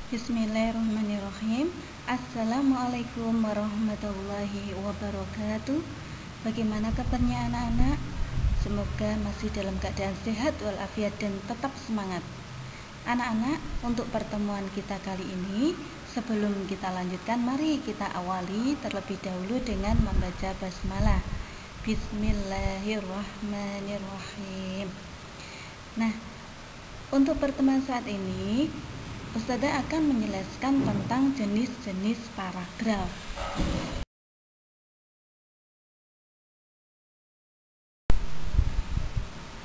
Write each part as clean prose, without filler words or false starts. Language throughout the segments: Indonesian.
Bismillahirrahmanirrahim. Assalamualaikum warahmatullahi wabarakatuh. Bagaimana kabarnya anak-anak? Semoga masih dalam keadaan sehat walafiat dan tetap semangat. Anak-anak, untuk pertemuan kita kali ini, sebelum kita lanjutkan, mari kita awali terlebih dahulu dengan membaca basmalah. Bismillahirrahmanirrahim. Nah, untuk pertemuan saat ini Ustazah akan menjelaskan tentang jenis-jenis paragraf.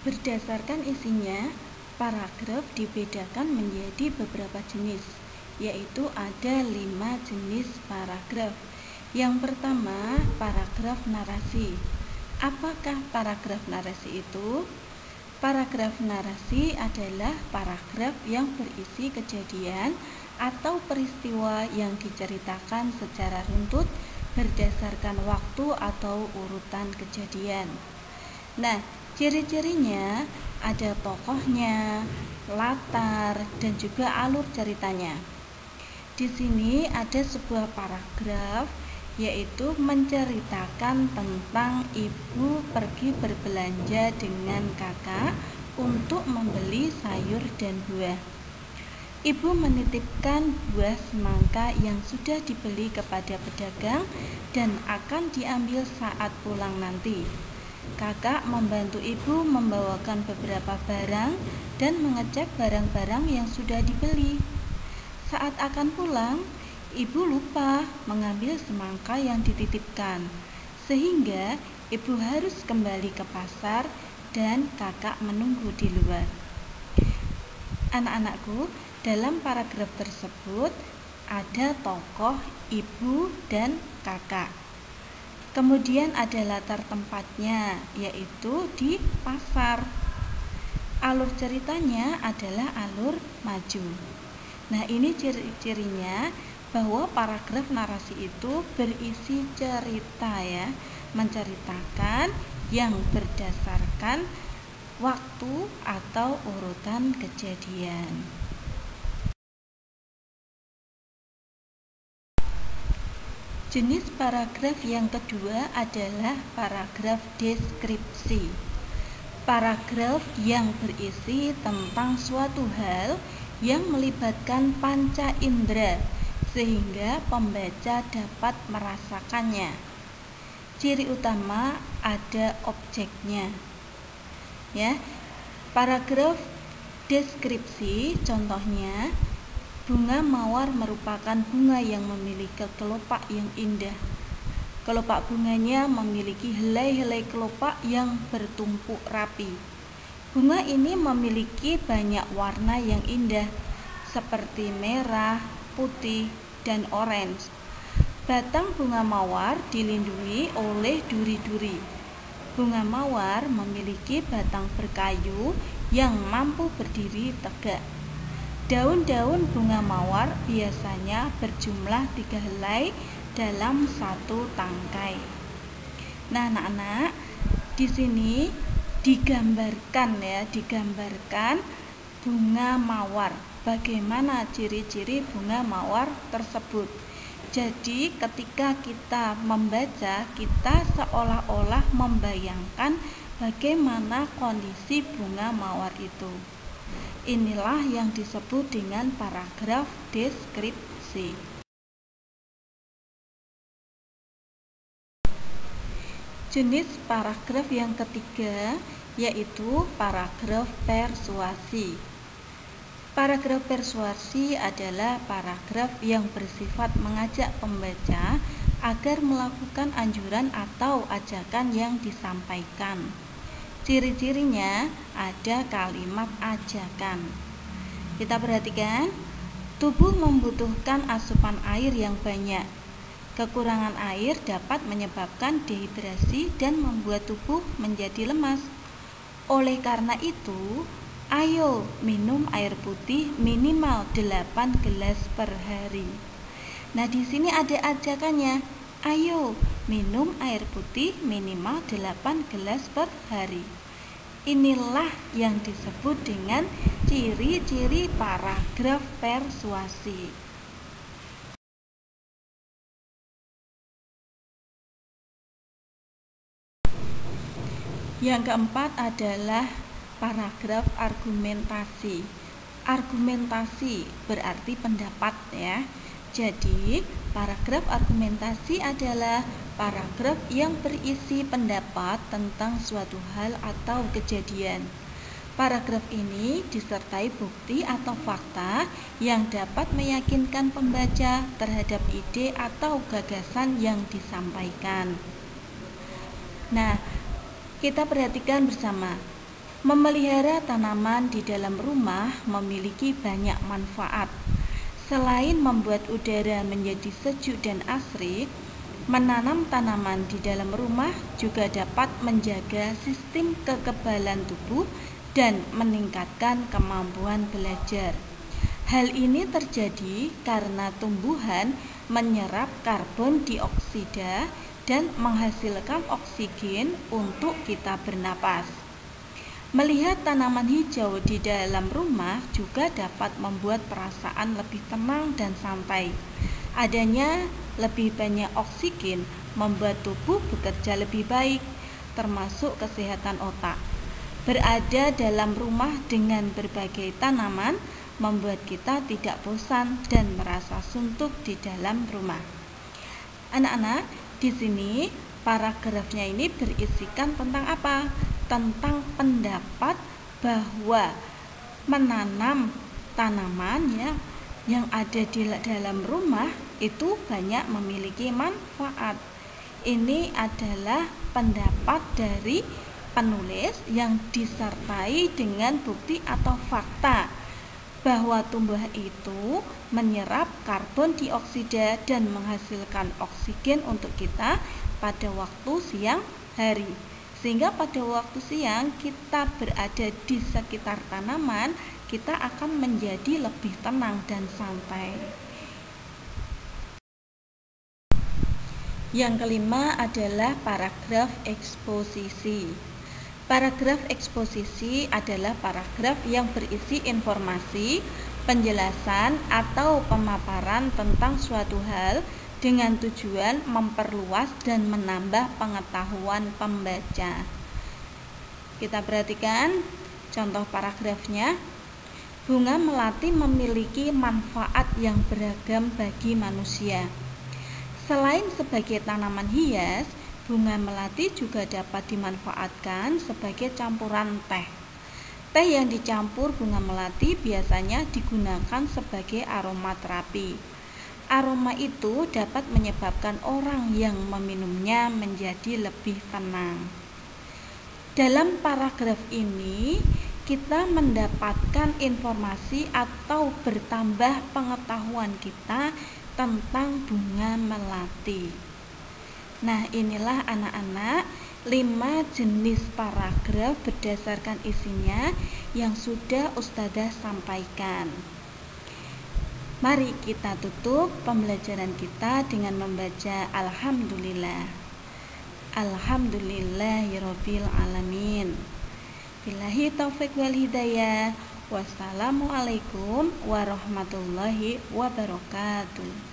Berdasarkan isinya, paragraf dibedakan menjadi beberapa jenis, yaitu ada 5 jenis paragraf. Yang pertama, paragraf narasi. Apakah paragraf narasi itu? Paragraf narasi adalah paragraf yang berisi kejadian atau peristiwa yang diceritakan secara runtut berdasarkan waktu atau urutan kejadian. Nah, ciri-cirinya ada tokohnya, latar, dan juga alur ceritanya. Di sini ada sebuah paragraf yaitu menceritakan tentang ibu pergi berbelanja dengan kakak untuk membeli sayur dan buah. Ibu menitipkan buah semangka yang sudah dibeli kepada pedagang dan akan diambil saat pulang nanti. Kakak membantu ibu membawakan beberapa barang dan mengecek barang-barang yang sudah dibeli. Saat akan pulang, ibu lupa mengambil semangka yang dititipkan, sehingga ibu harus kembali ke pasar dan kakak menunggu di luar. Anak-anakku, dalam paragraf tersebut ada tokoh ibu dan kakak. Kemudian ada latar tempatnya, yaitu di pasar. Alur ceritanya adalah alur maju. Nah, ini ciri-cirinya bahwa paragraf narasi itu berisi cerita ya, menceritakan yang berdasarkan waktu atau urutan kejadian. Jenis paragraf yang kedua adalah paragraf deskripsi. Paragraf yang berisi tentang suatu hal yang melibatkan panca indera sehingga pembaca dapat merasakannya. Ciri utama ada objeknya. Ya. Paragraf deskripsi contohnya, bunga mawar merupakan bunga yang memiliki kelopak yang indah. Kelopak bunganya memiliki helai-helai kelopak yang bertumpuk rapi. Bunga ini memiliki banyak warna yang indah seperti merah, putih, dan orange. Batang bunga mawar dilindungi oleh duri-duri. Bunga mawar memiliki batang berkayu yang mampu berdiri tegak. Daun-daun bunga mawar biasanya berjumlah 3 helai dalam satu tangkai. Nah, anak-anak, di sini digambarkan bunga mawar. Bagaimana ciri-ciri bunga mawar tersebut? Jadi ketika kita membaca, kita seolah-olah membayangkan bagaimana kondisi bunga mawar itu. Inilah yang disebut dengan paragraf deskripsi. Jenis paragraf yang ketiga yaitu paragraf persuasi. Paragraf persuasi adalah paragraf yang bersifat mengajak pembaca agar melakukan anjuran atau ajakan yang disampaikan. Ciri-cirinya ada kalimat ajakan. Kita perhatikan, tubuh membutuhkan asupan air yang banyak. Kekurangan air dapat menyebabkan dehidrasi dan membuat tubuh menjadi lemas. Oleh karena itu, ayo minum air putih minimal 8 gelas per hari. Nah, di sini ada ajakannya. Ayo minum air putih minimal 8 gelas per hari. Inilah yang disebut dengan ciri-ciri paragraf persuasi. Yang keempat adalah paragraf argumentasi. Argumentasi berarti pendapat ya. Jadi, paragraf argumentasi adalah paragraf yang berisi pendapat tentang suatu hal atau kejadian. Paragraf ini disertai bukti atau fakta yang dapat meyakinkan pembaca terhadap ide atau gagasan yang disampaikan. Nah, kita perhatikan bersama. Memelihara tanaman di dalam rumah memiliki banyak manfaat. Selain membuat udara menjadi sejuk dan asri, menanam tanaman di dalam rumah juga dapat menjaga sistem kekebalan tubuh dan meningkatkan kemampuan belajar. Hal ini terjadi karena tumbuhan menyerap karbon dioksida dan menghasilkan oksigen untuk kita bernapas. Melihat tanaman hijau di dalam rumah juga dapat membuat perasaan lebih tenang dan santai. Adanya lebih banyak oksigen membuat tubuh bekerja lebih baik, termasuk kesehatan otak. Berada dalam rumah dengan berbagai tanaman membuat kita tidak bosan dan merasa suntuk di dalam rumah. Anak-anak, di sini paragrafnya ini berisikan tentang apa? Tentang pendapat bahwa menanam tanaman ya yang ada di dalam rumah itu banyak memiliki manfaat. Ini adalah pendapat dari penulis yang disertai dengan bukti atau fakta bahwa tumbuhan itu menyerap karbon dioksida dan menghasilkan oksigen untuk kita pada waktu siang hari. Sehingga pada waktu siang kita berada di sekitar tanaman, kita akan menjadi lebih tenang dan santai. Yang kelima adalah paragraf eksposisi. Paragraf eksposisi adalah paragraf yang berisi informasi, penjelasan atau pemaparan tentang suatu hal dengan tujuan memperluas dan menambah pengetahuan pembaca. Kita perhatikan contoh paragrafnya. Bunga melati memiliki manfaat yang beragam bagi manusia. Selain sebagai tanaman hias, bunga melati juga dapat dimanfaatkan sebagai campuran teh. Teh yang dicampur bunga melati biasanya digunakan sebagai aromaterapi. Aroma itu dapat menyebabkan orang yang meminumnya menjadi lebih tenang. Dalam paragraf ini, kita mendapatkan informasi atau bertambah pengetahuan kita tentang bunga melati. Nah, inilah anak-anak 5 jenis paragraf berdasarkan isinya yang sudah Ustadzah sampaikan. Mari kita tutup pembelajaran kita dengan membaca Alhamdulillah. Alhamdulillahirabbil alamin. Billahi taufik wal hidayah. Wassalamualaikum warahmatullahi wabarakatuh.